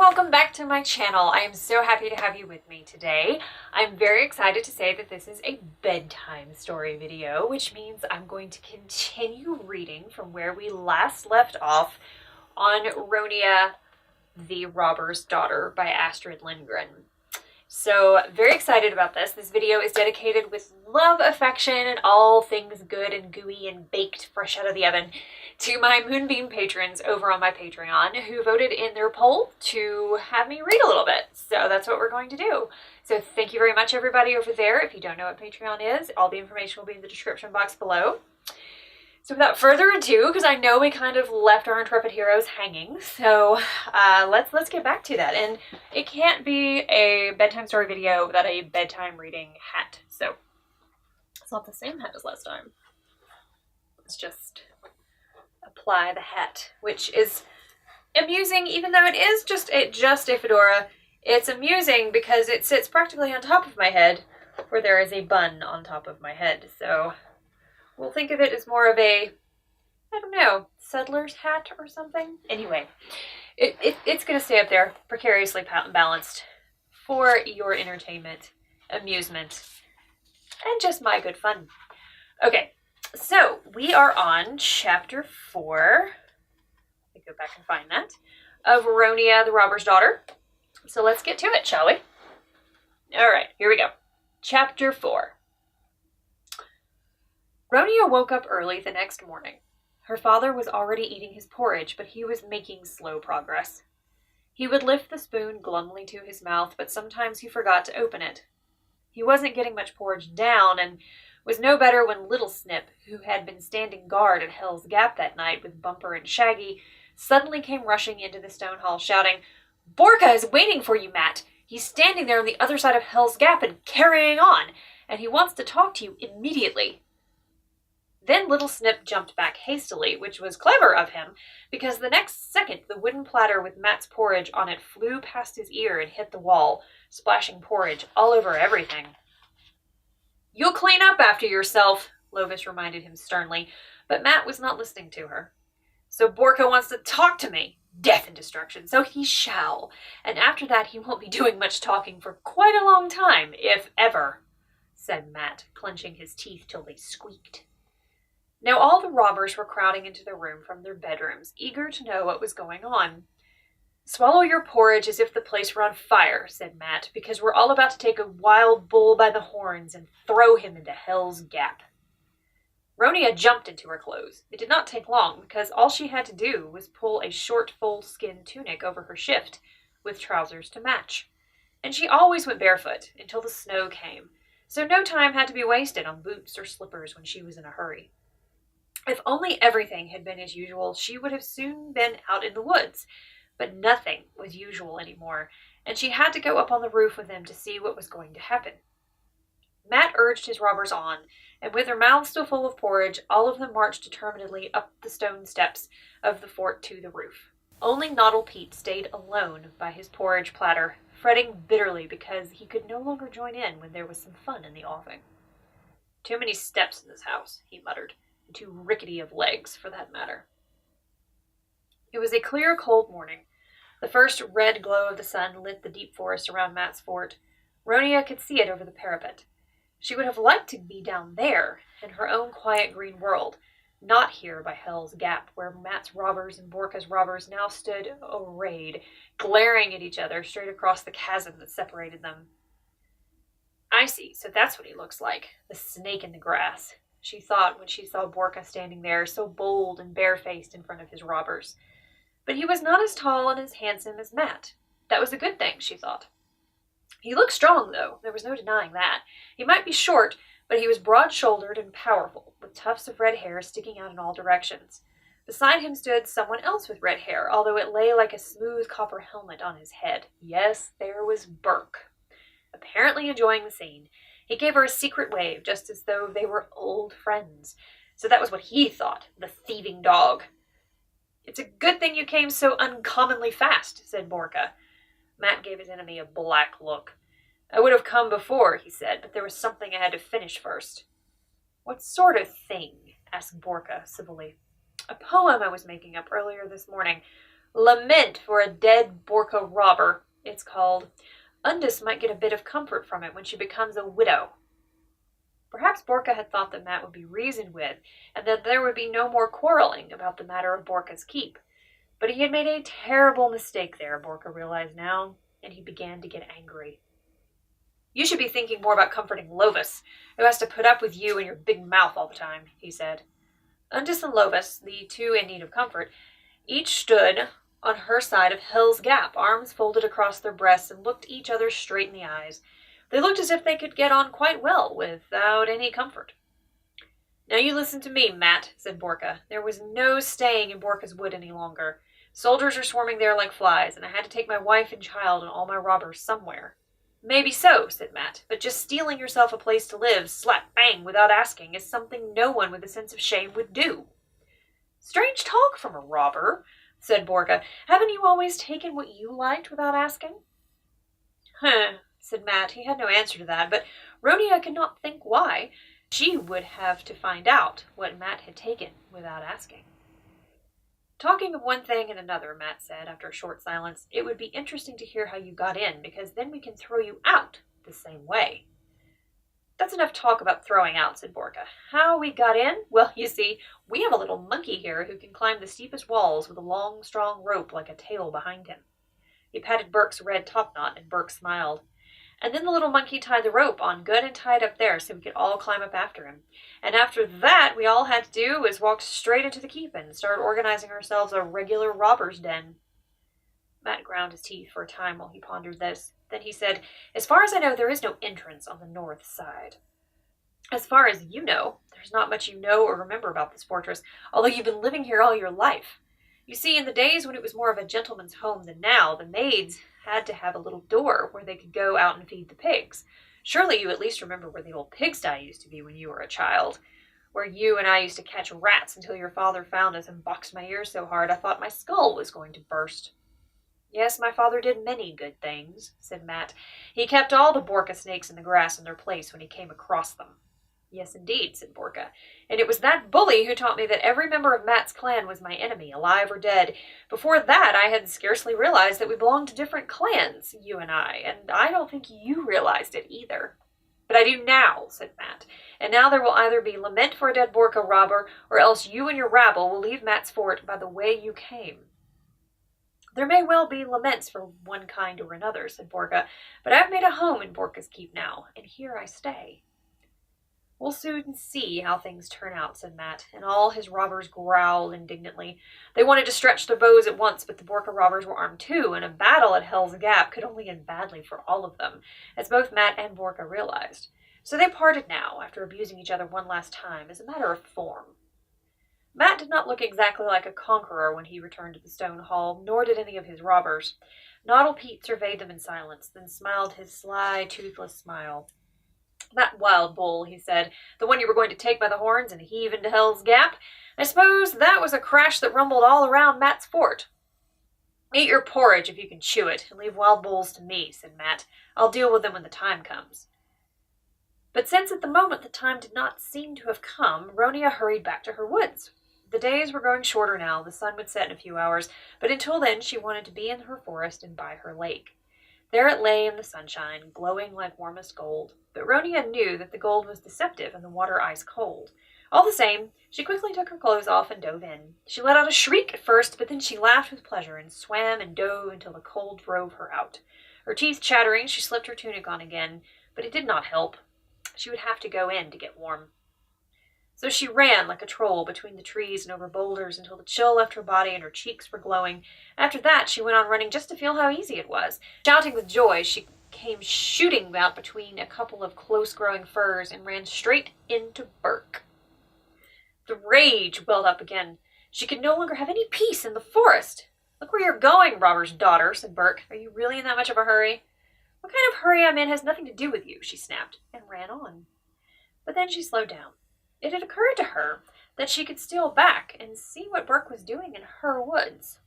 welcome back to my channel. I am so happy to have you with me today. I'm very excited to say that this is a bedtime story video, which means I'm going to continue reading from where we last left off on Ronia, the Robber's Daughter by Astrid Lindgren. So very excited about this. This video is dedicated with love, affection, and all things good and gooey and baked fresh out of the oven to my Moonbeam patrons over on my Patreon who voted in their poll to have me read a little bit. So that's what we're going to do. So thank you very much, everybody over there. If you don't know what Patreon is, all the information will be in the description box below. So without further ado, because I know we kind of left our intrepid heroes hanging, so let's get back to that. And it can't be a bedtime story video without a bedtime reading hat. So it's not the same hat as last time. Let's just apply the hat, which is amusing, even though it is just a fedora. It's amusing because it sits practically on top of my head, where there is a bun on top of my head. So we'll think of it as more of a, I don't know, settler's hat or something. Anyway, it's going to stay up there, precariously balanced for your entertainment, amusement, and just my good fun. Okay, so we are on chapter 4. Let me go back and find that. Of Ronia, the Robber's Daughter. So let's get to it, shall we? All right, here we go. Chapter 4. Ronia woke up early the next morning. Her father was already eating his porridge, but he was making slow progress. He would lift the spoon glumly to his mouth, but sometimes he forgot to open it. He wasn't getting much porridge down, and was no better when Little Snip, who had been standing guard at Hell's Gap that night with Bumper and Shaggy, suddenly came rushing into the stone hall, shouting, "Borka is waiting for you, Matt! He's standing there on the other side of Hell's Gap and carrying on, and he wants to talk to you immediately." Then Little Snip jumped back hastily, which was clever of him, because the next second the wooden platter with Matt's porridge on it flew past his ear and hit the wall, splashing porridge all over everything. "You'll clean up after yourself," Lovis reminded him sternly, but Matt was not listening to her. "So Borka wants to talk to me. Death and destruction, so he shall. And after that he won't be doing much talking for quite a long time, if ever," said Matt, clenching his teeth till they squeaked. Now all the robbers were crowding into the room from their bedrooms, eager to know what was going on. "Swallow your porridge as if the place were on fire," said Matt, "because we're all about to take a wild bull by the horns and throw him into Hell's Gap." Ronia jumped into her clothes. It did not take long, because all she had to do was pull a short full-skin tunic over her shift, with trousers to match. And she always went barefoot, until the snow came, so no time had to be wasted on boots or slippers when she was in a hurry. If only everything had been as usual, she would have soon been out in the woods. But nothing was usual anymore, and she had to go up on the roof with them to see what was going to happen. Matt urged his robbers on, and with their mouths still full of porridge, all of them marched determinedly up the stone steps of the fort to the roof. Only Noddle Pete stayed alone by his porridge platter, fretting bitterly because he could no longer join in when there was some fun in the offing. "Too many steps in this house," he muttered. Too rickety of legs, for that matter. It was a clear, cold morning. The first red glow of the sun lit the deep forest around Matt's fort. Ronia could see it over the parapet. She would have liked to be down there, in her own quiet green world, not here by Hell's Gap, where Matt's robbers and Borka's robbers now stood arrayed, glaring at each other straight across the chasm that separated them. "I see, so that's what he looks like, the snake in the grass," she thought when she saw Borka standing there, so bold and barefaced in front of his robbers. But he was not as tall and as handsome as Matt. That was a good thing, she thought. He looked strong, though. There was no denying that. He might be short, but he was broad-shouldered and powerful, with tufts of red hair sticking out in all directions. Beside him stood someone else with red hair, although it lay like a smooth copper helmet on his head. Yes, there was Burke. Apparently enjoying the scene. He gave her a secret wave, just as though they were old friends. So that was what he thought, the thieving dog. "It's a good thing you came so uncommonly fast," said Borka. Matt gave his enemy a black look. "I would have come before," he said, "but there was something I had to finish first." "What sort of thing?" asked Borka civilly. "A poem I was making up earlier this morning. Lament for a Dead Borka Robber, it's called. Undis might get a bit of comfort from it when she becomes a widow. Perhaps Borka had thought that Matt would be reasoned with, and that there would be no more quarreling about the matter of Borka's keep. But he had made a terrible mistake there, Borka realized now, and he began to get angry. You should be thinking more about comforting Lovis, who has to put up with you and your big mouth all the time, he said. Undis and Lovis, the two in need of comfort, each stood on her side of Hell's Gap, arms folded across their breasts, and looked each other straight in the eyes. They looked as if they could get on quite well without any comfort. Now you listen to me, Matt, said Borka. There was no staying in Borka's Wood any longer. Soldiers are swarming there like flies, and I had to take my wife and child and all my robbers somewhere. Maybe so, said Matt, but just stealing yourself a place to live, slap bang, without asking, is something no one with a sense of shame would do. Strange talk from a robber, said Borka. Haven't you always taken what you liked without asking? Said Matt. He had no answer to that, but Ronia could not think why. She would have to find out what Matt had taken without asking. Talking of one thing and another, Matt said after a short silence, it would be interesting to hear how you got in, because then we can throw you out the same way. That's enough talk about throwing out, said Borka. How we got in? Well, you see, we have a little monkey here who can climb the steepest walls with a long, strong rope like a tail behind him. He patted Burke's red topknot, and Burke smiled. And then the little monkey tied the rope on good and tied up there so we could all climb up after him. And after that, we all had to do was walk straight into the keep and start organizing ourselves a regular robber's den. Matt ground his teeth for a time while he pondered this. Then he said, As far as I know, there is no entrance on the north side. As far as you know, there's not much you know or remember about this fortress, although you've been living here all your life. You see, in the days when it was more of a gentleman's home than now, the maids had to have a little door where they could go out and feed the pigs. Surely you at least remember where the old pigsty used to be when you were a child, where you and I used to catch rats until your father found us and boxed my ears so hard I thought my skull was going to burst. Yes, my father did many good things, said Matt. He kept all the Borka snakes in the grass in their place when he came across them. Yes, indeed, said Borka. And it was that bully who taught me that every member of Matt's clan was my enemy, alive or dead. Before that, I had scarcely realized that we belonged to different clans, you and I don't think you realized it either. But I do now, said Matt. And now there will either be lament for a dead Borka robber, or else you and your rabble will leave Matt's fort by the way you came. There may well be laments for one kind or another, said Borka, but I've made a home in Borka's keep now, and here I stay. We'll soon see how things turn out, said Matt, and all his robbers growled indignantly. They wanted to stretch their bows at once, but the Borka robbers were armed too, and a battle at Hell's Gap could only end badly for all of them, as both Matt and Borka realized. So they parted now, after abusing each other one last time, as a matter of form. Matt did not look exactly like a conqueror when he returned to the stone hall, nor did any of his robbers. Noddle Pete surveyed them in silence, then smiled his sly, toothless smile. That wild bull, he said, the one you were going to take by the horns and heave into Hell's Gap, I suppose that was a crash that rumbled all around Matt's fort. Eat your porridge if you can chew it, and leave wild bulls to me, said Matt. I'll deal with them when the time comes. But since at the moment the time did not seem to have come, Ronia hurried back to her woods. The days were growing shorter now, the sun would set in a few hours, but until then she wanted to be in her forest and by her lake. There it lay in the sunshine, glowing like warmest gold, but Ronia knew that the gold was deceptive and the water ice cold. All the same, she quickly took her clothes off and dove in. She let out a shriek at first, but then she laughed with pleasure and swam and dove until the cold drove her out. Her teeth chattering, she slipped her tunic on again, but it did not help. She would have to go in to get warm. So she ran like a troll between the trees and over boulders until the chill left her body and her cheeks were glowing. After that, she went on running just to feel how easy it was. Shouting with joy, she came shooting out between a couple of close-growing firs and ran straight into Burke. The rage welled up again. She could no longer have any peace in the forest. Look where you're going, robber's daughter, said Burke. Are you really in that much of a hurry? What kind of hurry I'm in has nothing to do with you, she snapped, and ran on. But then she slowed down. It had occurred to her that she could steal back and see what Burke was doing in her woods.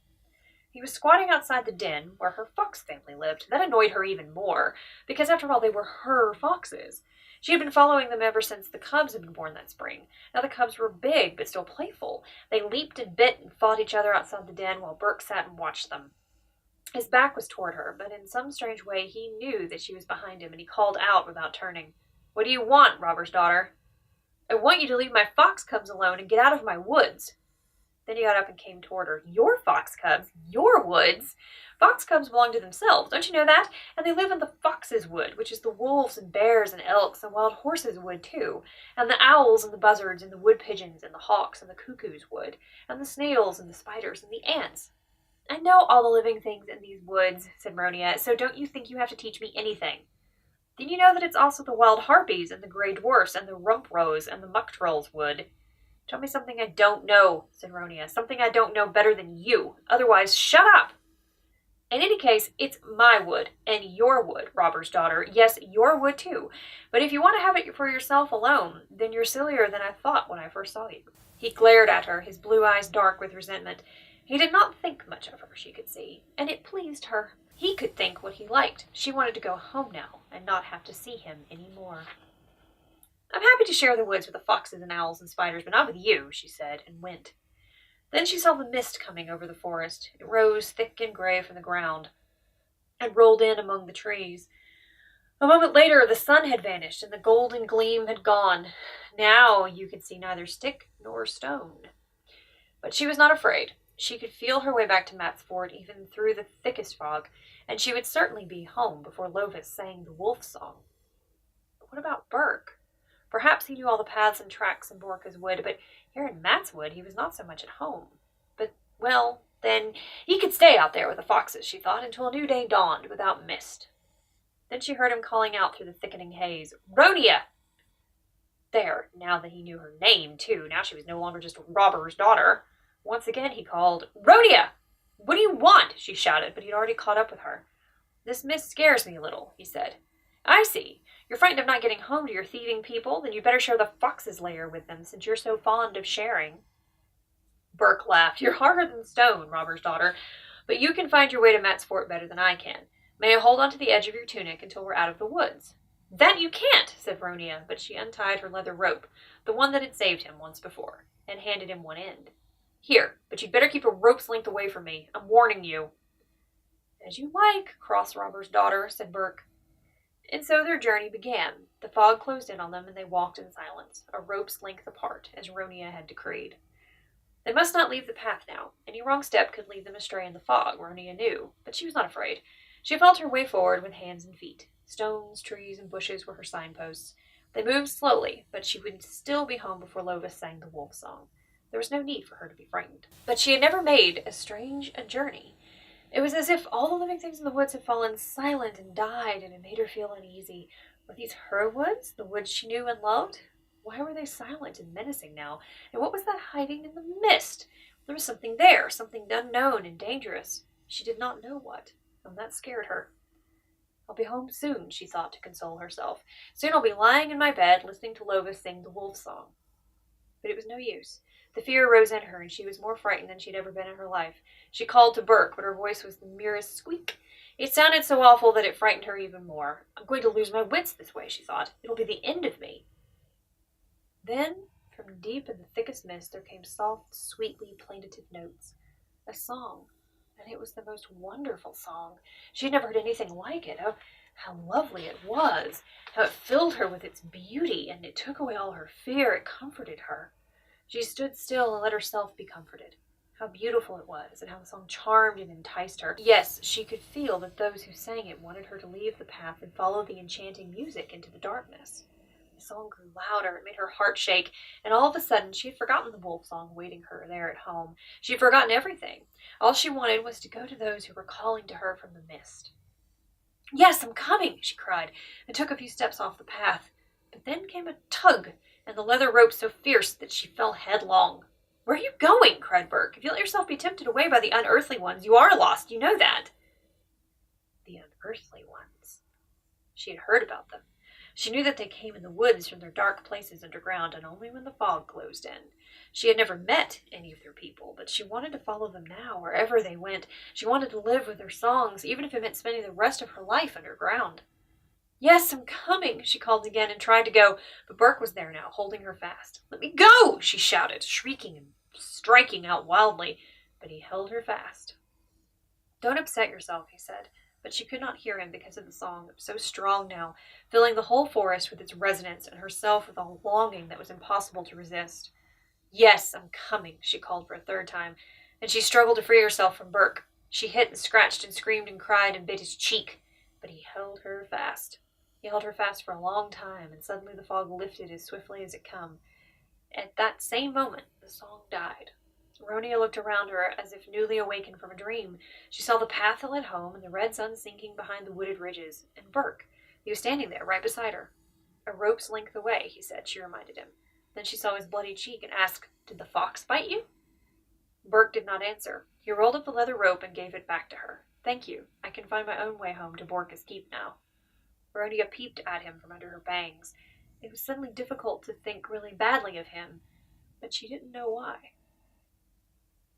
He was squatting outside the den where her fox family lived. That annoyed her even more, because after all, they were her foxes. She had been following them ever since the cubs had been born that spring. Now the cubs were big, but still playful. They leaped and bit and fought each other outside the den while Burke sat and watched them. His back was toward her, but in some strange way he knew that she was behind him, and he called out without turning. "What do you want, robber's daughter?" "I want you to leave my fox cubs alone and get out of my woods." Then he got up and came toward her. "Your fox cubs? Your woods? Fox cubs belong to themselves, don't you know that? And they live in the fox's wood, which is the wolves and bears and elks and wild horses' wood too, and the owls and the buzzards and the wood pigeons and the hawks and the cuckoo's wood, and the snails and the spiders and the ants." "I know all the living things in these woods," said Ronia, "so don't you think you have to teach me anything." "Then you know that it's also the wild harpies and the grey dwarfs and the rump rose and the muck trolls' wood." "Tell me something I don't know," said Ronia. "Something I don't know better than you. Otherwise, shut up." "In any case, it's my wood, and your wood, robber's daughter. Yes, your wood too. But if you want to have it for yourself alone, then you're sillier than I thought when I first saw you." He glared at her, his blue eyes dark with resentment. He did not think much of her, she could see, and it pleased her. He could think what he liked. She wanted to go home now, and not have to see him any more. "I'm happy to share the woods with the foxes and owls and spiders, but not with you," she said, and went. Then she saw the mist coming over the forest. It rose thick and gray from the ground, and rolled in among the trees. A moment later the sun had vanished, and the golden gleam had gone. Now you could see neither stick nor stone. But she was not afraid. She could feel her way back to Matt's fort even through the thickest fog, and she would certainly be home before Lovis sang the wolf song. But what about Burke? Perhaps he knew all the paths and tracks in Borka's wood, but here in Matt's wood he was not so much at home. But, well, then he could stay out there with the foxes, she thought, until a new day dawned without mist. Then she heard him calling out through the thickening haze, "Ronia!" There, now that he knew her name, too, now she was no longer just a robber's daughter. Once again he called, "Ronia! What do you want?" she shouted, but he'd already caught up with her. "This mist scares me a little," he said. "I see. You're frightened of not getting home to your thieving people? Then you'd better share the fox's lair with them, since you're so fond of sharing." Burke laughed. "You're harder than stone, robber's daughter, but you can find your way to Matt's fort better than I can. May I hold on to the edge of your tunic until we're out of the woods?" "That you can't," said Ronia, but she untied her leather rope, the one that had saved him once before, and handed him one end. "Here, but you'd better keep a rope's length away from me. I'm warning you." "As you like, cross robber's daughter," said Burke. And so their journey began. The fog closed in on them, and they walked in silence, a rope's length apart, as Ronia had decreed. They must not leave the path now. Any wrong step could lead them astray in the fog, Ronia knew, but she was not afraid. She felt her way forward with hands and feet. Stones, trees, and bushes were her signposts. They moved slowly, but she would still be home before Lovis sang the wolf song. There was no need for her to be frightened. But she had never made as strange a journey. It was as if all the living things in the woods had fallen silent and died, and it made her feel uneasy. Were these her woods, the woods she knew and loved? Why were they silent and menacing now? And what was that hiding in the mist? There was something there, something unknown and dangerous. She did not know what, and that scared her. "I'll be home soon," she thought to console herself. "Soon I'll be lying in my bed, listening to Lovis sing the wolf song." But it was no use. The fear rose in her, and she was more frightened than she'd ever been in her life. She called to Burke, but her voice was the merest squeak. It sounded so awful that it frightened her even more. "I'm going to lose my wits this way," she thought. "It'll be the end of me." Then, from deep in the thickest mist, there came soft, sweetly plaintive notes. A song, and it was the most wonderful song. She had never heard anything like it. Oh, how lovely it was! How it filled her with its beauty, and it took away all her fear. It comforted her. She stood still and let herself be comforted. How beautiful it was, and how the song charmed and enticed her. Yes, she could feel that those who sang it wanted her to leave the path and follow the enchanting music into the darkness. The song grew louder, it made her heart shake, and all of a sudden she had forgotten the wolf song awaiting her there at home. She had forgotten everything. All she wanted was to go to those who were calling to her from the mist. "Yes, I'm coming," she cried, and took a few steps off the path. But then came a tug, and the leather rope so fierce that she fell headlong. "Where are you going?" cried Burke. "If you let yourself be tempted away by the unearthly ones, you are lost, you know that." The unearthly ones. She had heard about them. She knew that they came in the woods from their dark places underground, and only when the fog closed in. She had never met any of their people, but she wanted to follow them now, wherever they went. She wanted to live with their songs, even if it meant spending the rest of her life underground. "Yes, I'm coming," she called again and tried to go, but Burke was there now, holding her fast. "Let me go!" she shouted, shrieking and striking out wildly, but he held her fast. "Don't upset yourself," he said, but she could not hear him because of the song, so strong now, filling the whole forest with its resonance and herself with a longing that was impossible to resist. "Yes, I'm coming," she called for a third time, and she struggled to free herself from Burke. She hit and scratched and screamed and cried and bit his cheek, but he held her fast. He held her fast for a long time, and suddenly the fog lifted as swiftly as it come. At that same moment, the song died. Ronia looked around her as if newly awakened from a dream. She saw the path that led home and the red sun sinking behind the wooded ridges, and Burke. He was standing there, right beside her. "A rope's length away," he said, she reminded him. Then she saw his bloody cheek and asked, "Did the fox bite you?" Burke did not answer. He rolled up the leather rope and gave it back to her. "Thank you. I can find my own way home to Borka's keep now." Ronia peeped at him from under her bangs. It was suddenly difficult to think really badly of him, but she didn't know why.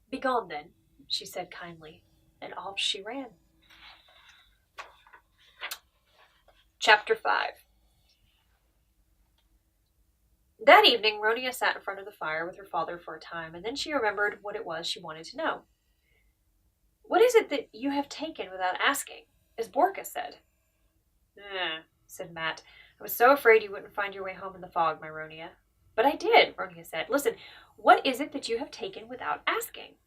"Begone, then," she said kindly, and off she ran. Chapter 5. That evening, Ronia sat in front of the fire with her father for a time, and then she remembered what it was she wanted to know. "What is it that you have taken without asking, as Borka said?" Said Matt. "I was so afraid you wouldn't find your way home in the fog, my Ronia." "But I did," Ronia said. "Listen, what is it that you have taken without asking?"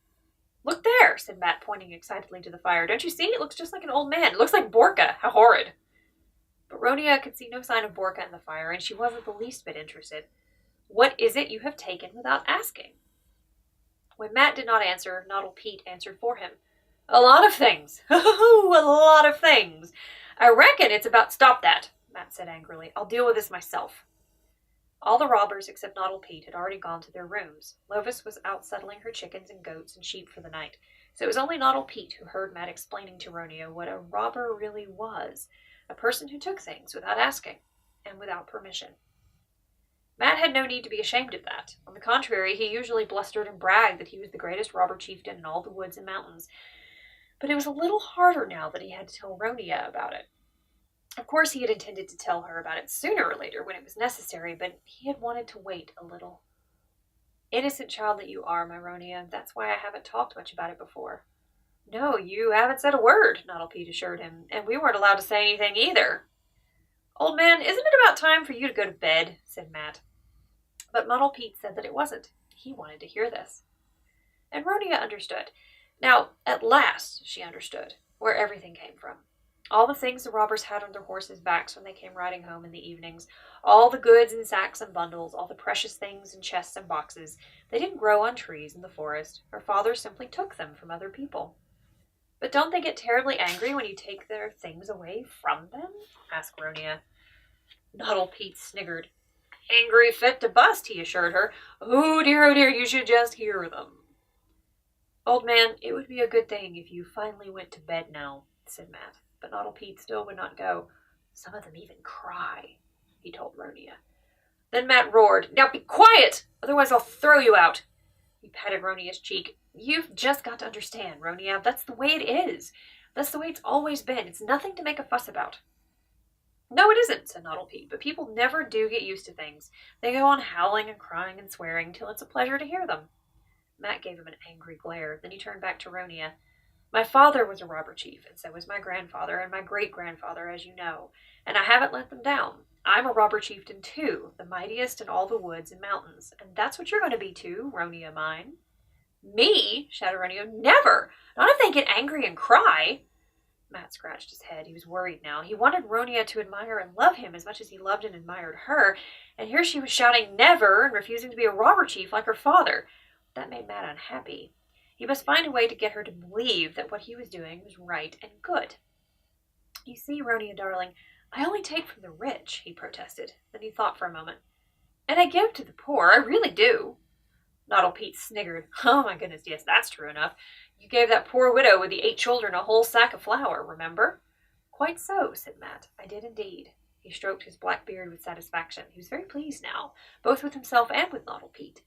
"Look there," said Matt, pointing excitedly to the fire. "Don't you see? It looks just like an old man. It looks like Borka. How horrid." But Ronia could see no sign of Borka in the fire, and she wasn't the least bit interested. "What is it you have taken without asking?" When Matt did not answer, Noddle Pete answered for him. "A lot of things. A lot of things. I reckon it's about—" "Stop that," Matt said angrily. "I'll deal with this myself." All the robbers except Noddle Pete had already gone to their rooms. Lovis was out settling her chickens and goats and sheep for the night, so it was only Noddle Pete who heard Matt explaining to Ronia what a robber really was, a person who took things without asking and without permission. Matt had no need to be ashamed of that. On the contrary, he usually blustered and bragged that he was the greatest robber chieftain in all the woods and mountains. But it was a little harder now that he had to tell Ronia about it. Of course, he had intended to tell her about it sooner or later when it was necessary, but he had wanted to wait a little. "Innocent child that you are, my Ronia, that's why I haven't talked much about it before." "No, you haven't said a word," Noddle Pete assured him, "and we weren't allowed to say anything either." "Old man, isn't it about time for you to go to bed?" said Matt. But Noddle Pete said that it wasn't. He wanted to hear this. And Ronia understood. Now, at last, she understood where everything came from. All the things the robbers had on their horses' backs when they came riding home in the evenings, all the goods in sacks and bundles, all the precious things in chests and boxes, they didn't grow on trees in the forest. Her father simply took them from other people. "But don't they get terribly angry when you take their things away from them?" asked Ronia. Noddle Pete sniggered. "Angry fit to bust," he assured her. Oh dear, you should just hear them." "Old man, it would be a good thing if you finally went to bed now," said Matt. But Noddle Pete still would not go. "Some of them even cry," he told Ronia. Then Matt roared, "Now be quiet, otherwise I'll throw you out." He patted Ronia's cheek. "You've just got to understand, Ronia. That's the way it is. That's the way it's always been. It's nothing to make a fuss about." "No, it isn't," said Noddle Pete, "but people never do get used to things. They go on howling and crying and swearing till it's a pleasure to hear them." Matt gave him an angry glare. Then he turned back to Ronia. "My father was a robber chief, and so was my grandfather and my great-grandfather, as you know, and I haven't let them down. I'm a robber chieftain, too, the mightiest in all the woods and mountains, and that's what you're going to be, too, Ronia mine." "Me?" shouted Ronia. "Never! Not if they get angry and cry." Matt scratched his head. He was worried now. He wanted Ronia to admire and love him as much as he loved and admired her, and here she was shouting never and refusing to be a robber chief like her father. That made Matt unhappy. He must find a way to get her to believe that what he was doing was right and good. "You see, Ronia, darling, I only take from the rich," he protested. Then he thought for a moment. "And I give to the poor, I really do." Noddle Pete sniggered. "Oh, my goodness, yes, that's true enough. You gave that poor widow with the 8 children a whole sack of flour, remember?" "Quite so," said Matt. "I did indeed." He stroked his black beard with satisfaction. He was very pleased now, both with himself and with Noddle Pete.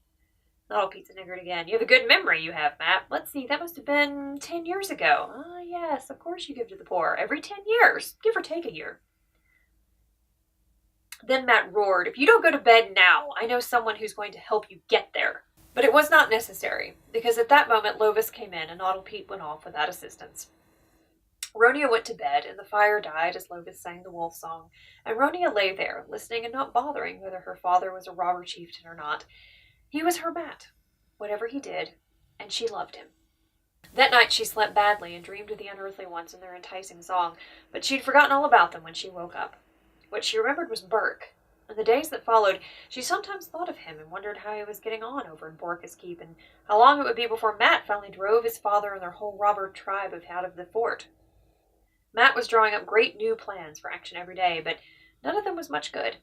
Noddle Pete's a niggard again. You have a good memory, you have, Matt. Let's see, that must have been 10 years ago. Ah, yes, of course you give to the poor. Every 10 years, give or take a year. Then Matt roared, if you don't go to bed now, I know someone who's going to help you get there. But it was not necessary, because at that moment Lovis came in and Noddle Pete went off without assistance. Ronia went to bed, and the fire died as Lovis sang the wolf song, and Ronia lay there, listening and not bothering whether her father was a robber chieftain or not. He was her Matt, whatever he did, and she loved him. That night she slept badly and dreamed of the unearthly ones and their enticing song, but she'd forgotten all about them when she woke up. What she remembered was Burke. In the days that followed, she sometimes thought of him and wondered how he was getting on over in Borka's Keep, and how long it would be before Matt finally drove his father and their whole robber tribe out of the fort. Matt was drawing up great new plans for action every day, but none of them was much good.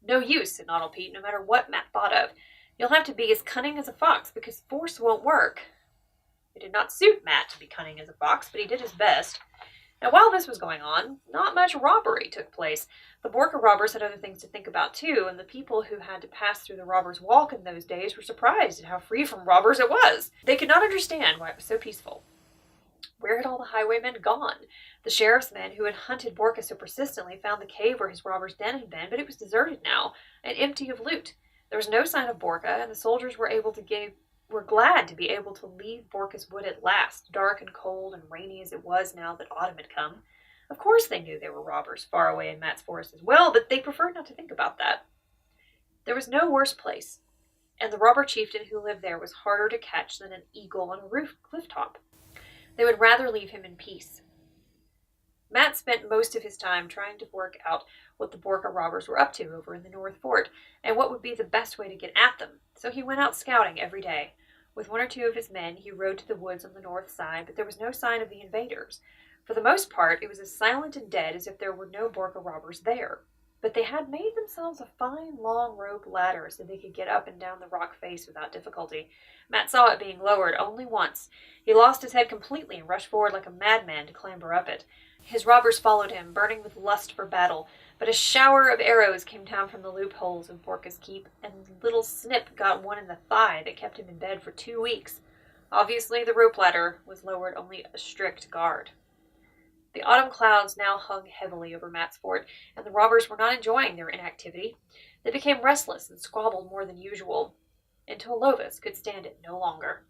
No use, said Noddle Pete, no matter what Matt thought of. You'll have to be as cunning as a fox, because force won't work. It did not suit Matt to be cunning as a fox, but he did his best. And while this was going on, not much robbery took place. The Borka robbers had other things to think about too, and the people who had to pass through the robbers' walk in those days were surprised at how free from robbers it was. They could not understand why it was so peaceful. Where had all the highwaymen gone? The sheriff's men who had hunted Borka so persistently found the cave where his robber's den had been, but it was deserted now, and empty of loot. There was no sign of Borka, and the soldiers were glad to be able to leave Borka's wood at last, dark and cold and rainy as it was now that autumn had come. Of course they knew there were robbers far away in Matt's forest as well, but they preferred not to think about that. There was no worse place, and the robber chieftain who lived there was harder to catch than an eagle on a cliff top. They would rather leave him in peace. Matt spent most of his time trying to work out what the Borka robbers were up to over in the North Fort, and what would be the best way to get at them, so he went out scouting every day. With one or two of his men, he rode to the woods on the north side, but there was no sign of the invaders. For the most part, it was as silent and dead as if there were no Borka robbers there. But they had made themselves a fine long rope ladder so they could get up and down the rock face without difficulty. Matt saw it being lowered only once. He lost his head completely and rushed forward like a madman to clamber up it. His robbers followed him, burning with lust for battle, but a shower of arrows came down from the loopholes of Borka's Keep, and little Snip got one in the thigh that kept him in bed for 2 weeks. Obviously, the rope ladder was lowered only a strict guard. The autumn clouds now hung heavily over Matt's fort, and the robbers were not enjoying their inactivity. They became restless and squabbled more than usual, until Lovis could stand it no longer.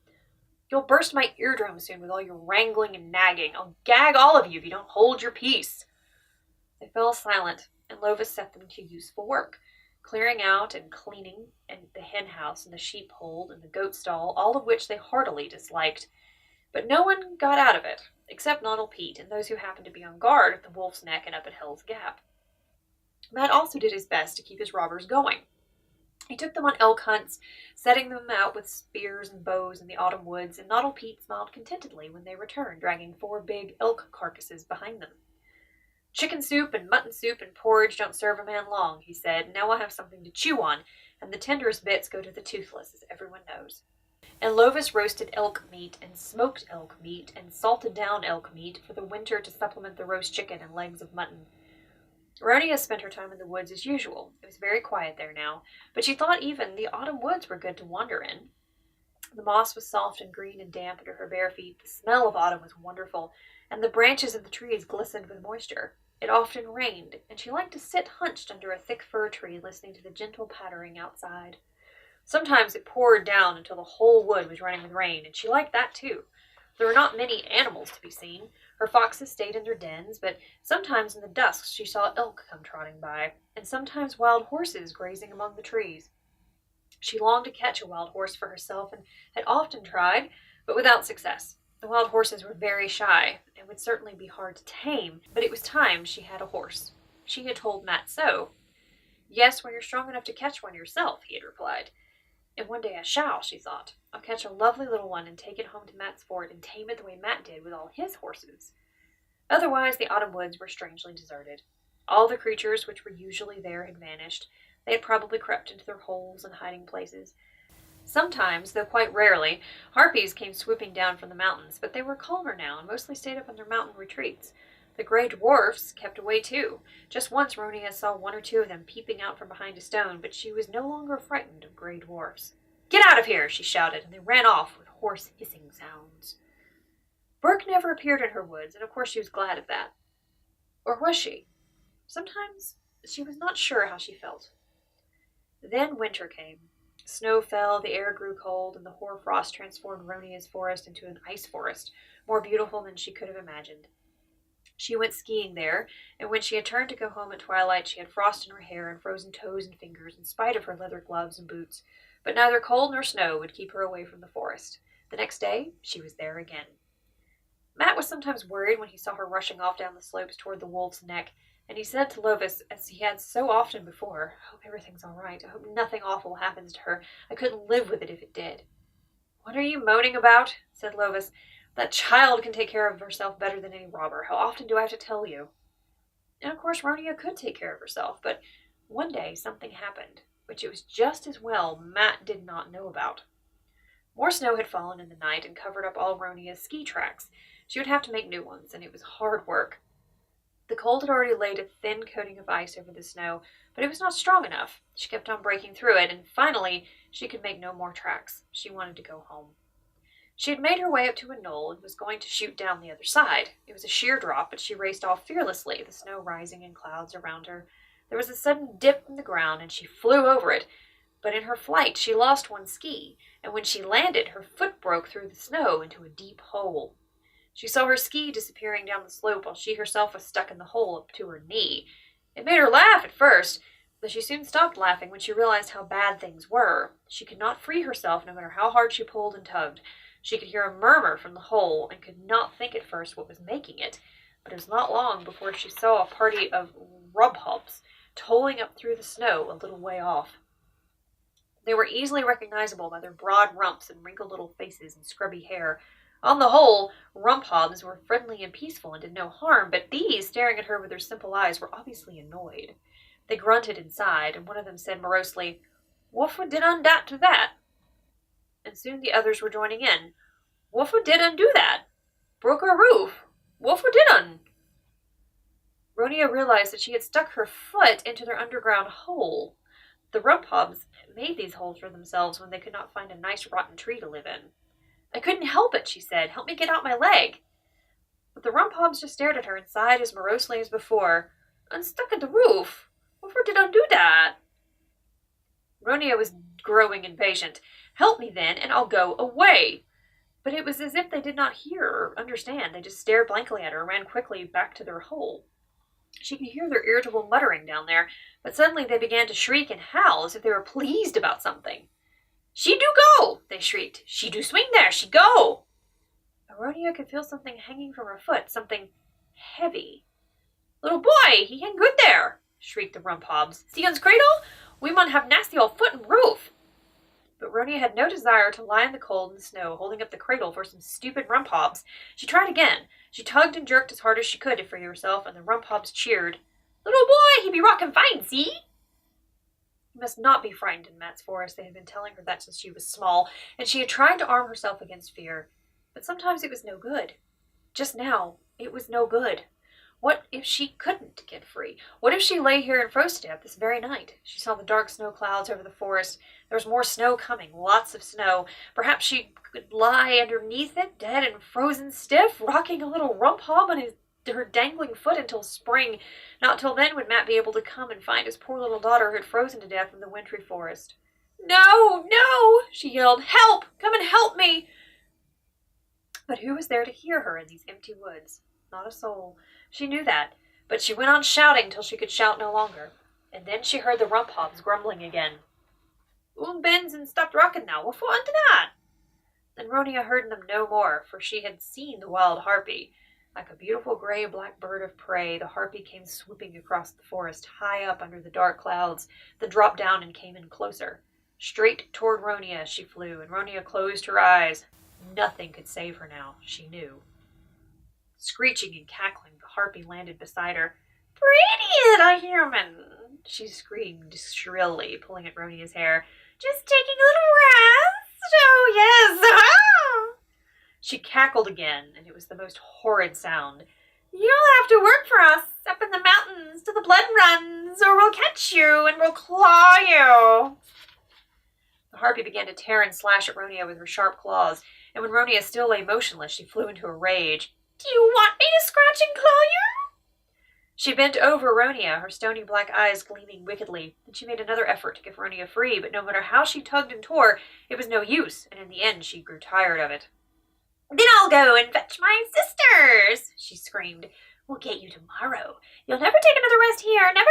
You'll burst my eardrums soon with all your wrangling and nagging. I'll gag all of you if you don't hold your peace. They fell silent, and Lovis set them to useful work, clearing out and cleaning and the hen house and the sheep hold and the goat stall, all of which they heartily disliked. But no one got out of it, except Noddle Pete and those who happened to be on guard at the Wolf's Neck and up at Hell's Gap. Matt also did his best to keep his robbers going. He took them on elk hunts, setting them out with spears and bows in the autumn woods, and Noddle Pete smiled contentedly when they returned, dragging 4 big elk carcasses behind them. Chicken soup and mutton soup and porridge don't serve a man long, he said. Now I'll have something to chew on, and the tenderest bits go to the toothless, as everyone knows. And Lovis roasted elk meat and smoked elk meat and salted down elk meat for the winter to supplement the roast chicken and legs of mutton. Ronia spent her time in the woods as usual. It was very quiet there now, but she thought even the autumn woods were good to wander in. The moss was soft and green and damp under her bare feet. The smell of autumn was wonderful, and the branches of the trees glistened with moisture. It often rained, and she liked to sit hunched under a thick fir tree listening to the gentle pattering outside. Sometimes it poured down until the whole wood was running with rain, and she liked that too. There were not many animals to be seen. Her foxes stayed in their dens, but sometimes in the dusk she saw elk come trotting by, and sometimes wild horses grazing among the trees. She longed to catch a wild horse for herself, and had often tried, but without success. The wild horses were very shy, and would certainly be hard to tame, but it was time she had a horse. She had told Matt so. Yes, when you're strong enough to catch one yourself, he had replied. And one day I shall, she thought. I'll catch a lovely little one and take it home to Matt's fort and tame it the way Matt did with all his horses. Otherwise, the autumn woods were strangely deserted. All the creatures which were usually there had vanished. They had probably crept into their holes and hiding places. Sometimes, though quite rarely, harpies came swooping down from the mountains, but they were calmer now and mostly stayed up in their mountain retreats. The grey dwarfs kept away too. Just once Ronia saw one or two of them peeping out from behind a stone, but she was no longer frightened of grey dwarfs. "Get out of here!" she shouted, and they ran off with hoarse hissing sounds. Brooke never appeared in her woods, and of course she was glad of that. Or was she? Sometimes she was not sure how she felt. Then winter came. Snow fell, the air grew cold, and the hoarfrost transformed Ronia's forest into an ice forest, more beautiful than she could have imagined. She went skiing there, and when she had turned to go home at twilight, she had frost in her hair and frozen toes and fingers, in spite of her leather gloves and boots. But neither cold nor snow would keep her away from the forest. The next day, she was there again. Matt was sometimes worried when he saw her rushing off down the slopes toward the wolf's neck, and he said to Lovis, as he had so often before, "I hope everything's all right. I hope nothing awful happens to her. I couldn't live with it if it did." "What are you moaning about?" said Lovis. "That child can take care of herself better than any robber. How often do I have to tell you?" And of course Ronia could take care of herself, but one day something happened, which it was just as well Matt did not know about. More snow had fallen in the night and covered up all Ronia's ski tracks. She would have to make new ones, and it was hard work. The cold had already laid a thin coating of ice over the snow, but it was not strong enough. She kept on breaking through it, and finally she could make no more tracks. She wanted to go home. She had made her way up to a knoll and was going to shoot down the other side. It was a sheer drop, but she raced off fearlessly, the snow rising in clouds around her. There was a sudden dip in the ground, and she flew over it. But in her flight she lost one ski, and when she landed, her foot broke through the snow into a deep hole. She saw her ski disappearing down the slope while she herself was stuck in the hole up to her knee. It made her laugh at first, but she soon stopped laughing when she realized how bad things were. She could not free herself no matter how hard she pulled and tugged. She could hear a murmur from the hole and could not think at first what was making it, but it was not long before she saw a party of rubhubs tolling up through the snow a little way off. They were easily recognizable by their broad rumps and wrinkled little faces and scrubby hair. On the whole, rumphobs were friendly and peaceful and did no harm, but these, staring at her with their simple eyes, were obviously annoyed. They grunted inside, and one of them said morosely, "Woffa did undat to that?" And soon the others were joining in. "Woffa did undo that? Broke our roof. Woffa did un?" Ronia realized that she had stuck her foot into their underground hole. The rumphobs made these holes for themselves when they could not find a nice rotten tree to live in. "I couldn't help it," she said. "Help me get out my leg." But the rumphobs just stared at her and sighed as morosely as before. "Unstuck at the roof? Woffa did undo that?" Ronia was growing impatient. "Help me then, and I'll go away." But it was as if they did not hear or understand. They just stared blankly at her and ran quickly back to their hole. She could hear their irritable muttering down there, but suddenly they began to shriek and howl as if they were pleased about something. "She do go!" they shrieked. "She do swing there! She go!" Ronia could feel something hanging from her foot, something heavy. "Little boy, he hang good there!" shrieked the rumphobs. "See uns cradle? We mun have nasty old foot and roof." But Ronia had no desire to lie in the cold and snow, holding up the cradle for some stupid rumphobs. She tried again. She tugged and jerked as hard as she could to free herself, and the rumphobs cheered. "Little boy, he be rockin' fine, see?" You must not be frightened in Matt's forest. They had been telling her that since she was small, and she had tried to arm herself against fear. But sometimes it was no good. Just now, it was no good. What if she couldn't get free? What if she lay here and froze to death this very night? She saw the dark snow clouds over the forest. There was more snow coming, lots of snow. Perhaps she could lie underneath it, dead and frozen stiff, rocking a little rumphob on her dangling foot until spring. Not till then would Matt be able to come and find his poor little daughter who had frozen to death in the wintry forest. "No, no!" she yelled. "Help! Come and help me!" But who was there to hear her in these empty woods? Not a soul. She knew that, but she went on shouting till she could shout no longer. And then she heard the rumphobs grumbling again. "Bends and stopped rocking now. What for unto that?" Then Ronia heard them no more, for she had seen the wild harpy. Like a beautiful gray-black bird of prey, the harpy came swooping across the forest, high up under the dark clouds, then dropped down and came in closer. Straight toward Ronia she flew, and Ronia closed her eyes. Nothing could save her now, she knew. Screeching and cackling, the harpy landed beside her. "Pretty little human," she screamed shrilly, pulling at Ronia's hair. "Just taking a little rest? Oh, yes! She cackled again, and it was the most horrid sound. "You'll have to work for us up in the mountains till the blood runs, or we'll catch you and we'll claw you. The harpy began to tear and slash at Ronia with her sharp claws, and when Ronia still lay motionless, she flew into a rage. Do you want me to scratch and claw you? She bent over Ronia, her stony black eyes gleaming wickedly. Then she made another effort to give Ronia free, but no matter how she tugged and tore, it was no use, and in the end she grew tired of it. Then I'll go and fetch my sisters, she screamed. We'll get you tomorrow. You'll never take another rest here. Never,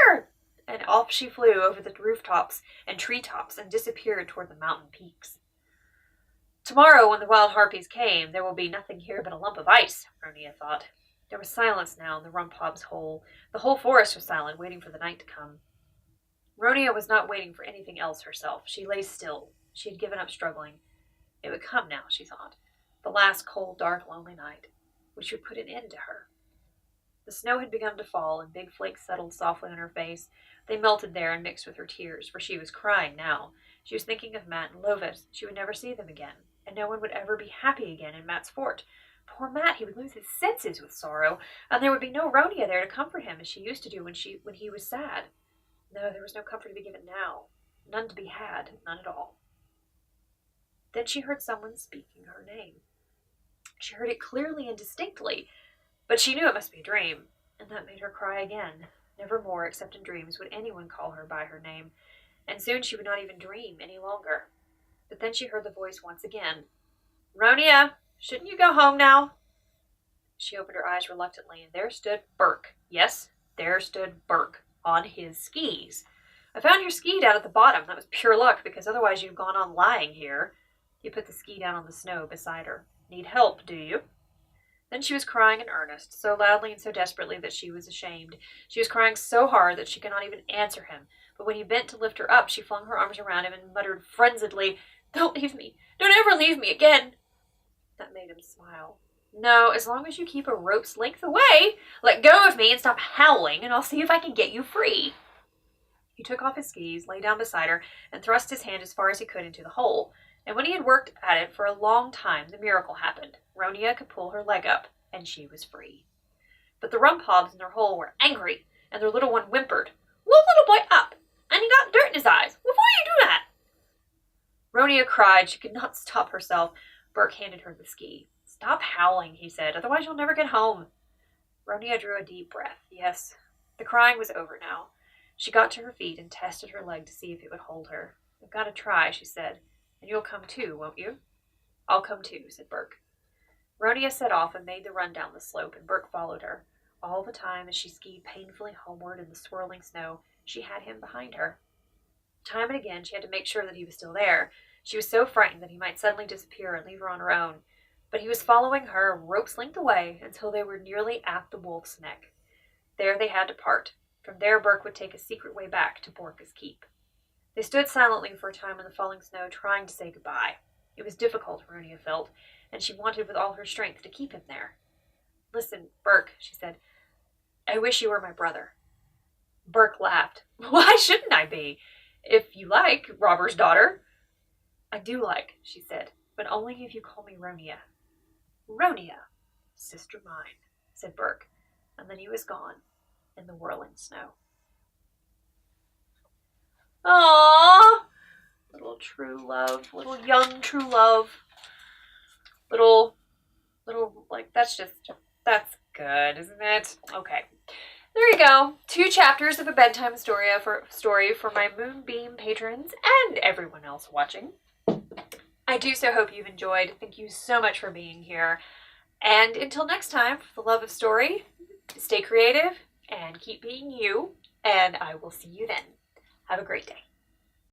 never! And off she flew over the rooftops and treetops and disappeared toward the mountain peaks. Tomorrow, when the wild harpies came, there will be nothing here but a lump of ice, Ronia thought. There was silence now in the Rumphob's hole. The whole forest was silent, waiting for the night to come. Ronia was not waiting for anything else herself. She lay still. She had given up struggling. It would come now, she thought. The last cold, dark, lonely night, which would put an end to her. The snow had begun to fall, and big flakes settled softly on her face. They melted there and mixed with her tears, for she was crying now. She was thinking of Matt and Lovis. She would never see them again, and no one would ever be happy again in Matt's fort. Poor Matt, he would lose his senses with sorrow, and there would be no Ronia there to comfort him as she used to do when he was sad. No, there was no comfort to be given now. None to be had, none at all. Then she heard someone speaking her name. She heard it clearly and distinctly, but she knew it must be a dream, and that made her cry again. Never more, except in dreams, would anyone call her by her name, and soon she would not even dream any longer. But then she heard the voice once again. Ronia, shouldn't you go home now? She opened her eyes reluctantly, and there stood Burke. Yes, there stood Burke, on his skis. I found your ski down at the bottom. That was pure luck, because otherwise you'd gone on lying here. He put the ski down on the snow beside her. Need help, do you? Then she was crying in earnest, so loudly and so desperately that she was ashamed. She was crying so hard that she could not even answer him. But when he bent to lift her up, she flung her arms around him and muttered frenziedly, Don't leave me. Don't ever leave me again. That made him smile. No, as long as you keep a rope's length away. Let go of me and stop howling, and I'll see if I can get you free. He took off his skis, lay down beside her, and thrust his hand as far as he could into the hole. And when he had worked at it for a long time, the miracle happened. Ronia could pull her leg up, and she was free. But the Rumphobs in their hole were angry, and their little one whimpered, Wool little boy up, and he got dirt in his eyes. Before you do that. Ronia cried. She could not stop herself. Burke handed her the ski. Stop howling, he said, otherwise you'll never get home. Ronia drew a deep breath. Yes, the crying was over now. She got to her feet and tested her leg to see if it would hold her. I've got to try, she said. And you'll come too, won't you? I'll come too, said Burke. Ronia set off and made the run down the slope, and Burke followed her. All the time, as she skied painfully homeward in the swirling snow, she had him behind her. Time and again, she had to make sure that he was still there. She was so frightened that he might suddenly disappear and leave her on her own. But he was following her, rope's length away, until they were nearly at the wolf's neck. There they had to part. From there, Burke would take a secret way back to Borka's keep. They stood silently for a time in the falling snow, trying to say goodbye. It was difficult, Ronia felt, and she wanted with all her strength to keep him there. Listen, Burke, she said, I wish you were my brother. Burke laughed. Why shouldn't I be? If you like, robber's daughter. I do like, she said, but only if you call me Ronia. Ronia, sister mine, said Burke, and then he was gone in the whirling snow. Aww, little true love, little young true love, little, like, that's good, isn't it? Okay, there you go. 2 chapters of a bedtime story for my Moonbeam patrons and everyone else watching. I do so hope you've enjoyed. Thank you so much for being here. And until next time, for the love of story, stay creative and keep being you, and I will see you then. Have a great day.